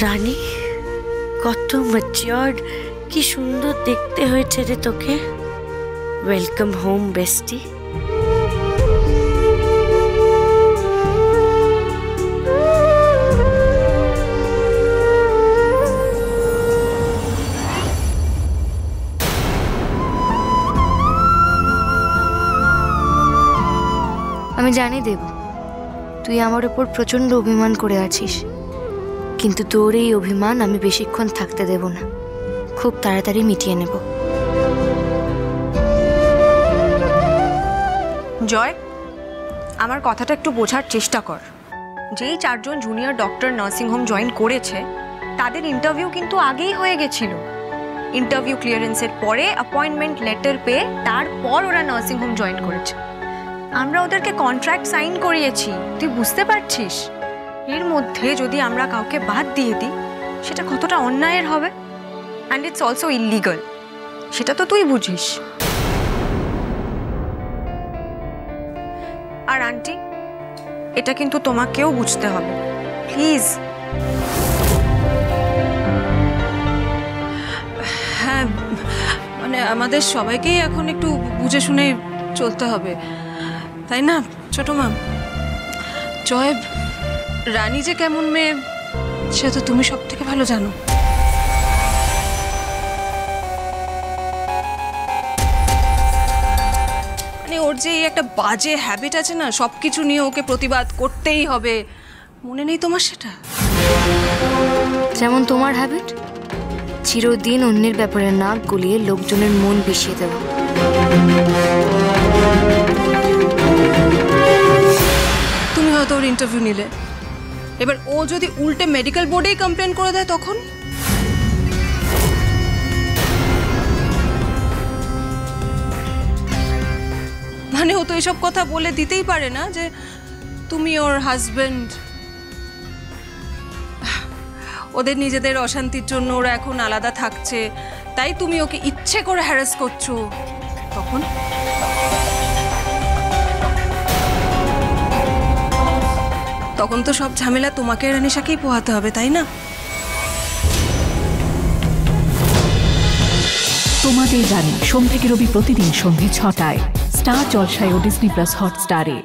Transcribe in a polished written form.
রানী, কত ম্যাচিওর্ড, কি সুন্দর দেখতে হয়েছে রে তোকে। Welcome home বেস্টি। আমি জানি দেব, তুই আমার উপর প্রচন্ড অভিমান করে আছিস, কিন্তু তোর এই অভিমান আমি বেশিক্ষণ থাকতে দেব না, খুব তাড়াতাড়ি মিটিয়ে নেব। জয়, আমার কথাটা একটু বোঝার চেষ্টা কর। যেই 4 জন জুনিয়র ডক্টর নার্সিংহোম জয়েন করেছে তাদের ইন্টারভিউ কিন্তু আগেই হয়ে গেছিল। ইন্টারভিউ ক্লিয়ারেন্সের পরে অ্যাপয়েন্টমেন্ট লেটার পেয়ে তারপর ওরা নার্সিংহোম জয়েন করেছে। আমরা ওদেরকে কন্ট্রাক্ট সাইন করিয়েছি, তুই বুঝতে পারছিস? এর মধ্যে যদি আমরা কাউকে বাদ দিয়ে দিই সেটা কতটা অন্যায়ের হবে। অ্যান্ড ইটস অলসো ইলিগাল, সেটা তো তুই বুঝিস। আর আন্টি, এটা কিন্তু তোমাকেও বুঝতে হবে, প্লিজ। হ্যাঁ, মানে আমাদের সবাইকেই এখন একটু বুঝে শুনে চলতে হবে, তাই না ছোট মা? জয়, রানী যে কেমন মেয়ে সে তো তুমি সব থেকে ভালো জানো। মানে ওর যে একটা বাজে হ্যাবিট আছে না, সবকিছু নিয়ে ওকে প্রতিবাদ করতেই হবে, মনে নেই তোমার সেটা? যেমন তোমার হ্যাবিট, চিরদিন অন্যের ব্যাপারে নাক গলিয়ে লোকজনের মন বিষিয়ে দেওয়া। তুমি হয়তো ওর ইন্টারভিউ নিলে, এবার ও যদি উল্টে মেডিকেল বোর্ডেই কমপ্লেন করে দেয় তখন? মানে ও তো এসব কথা বলে দিতেই পারে না যে তুমি ওর হাজবেন্ড, ওদের নিজেদের অশান্তির জন্য ওরা এখন আলাদা থাকছে, তাই তুমি ওকে ইচ্ছে করে হ্যারাস করছো। তখন তখন তো সব ঝামেলা তোমাকে রানিশাকেই পোহাতে হবে, তাই না? তোমাদের রানী সোম থেকে রবি প্রতিদিন সন্ধ্যে 6টায় স্টার জলসায় ও ডিজনি প্লাস হটস্টারে।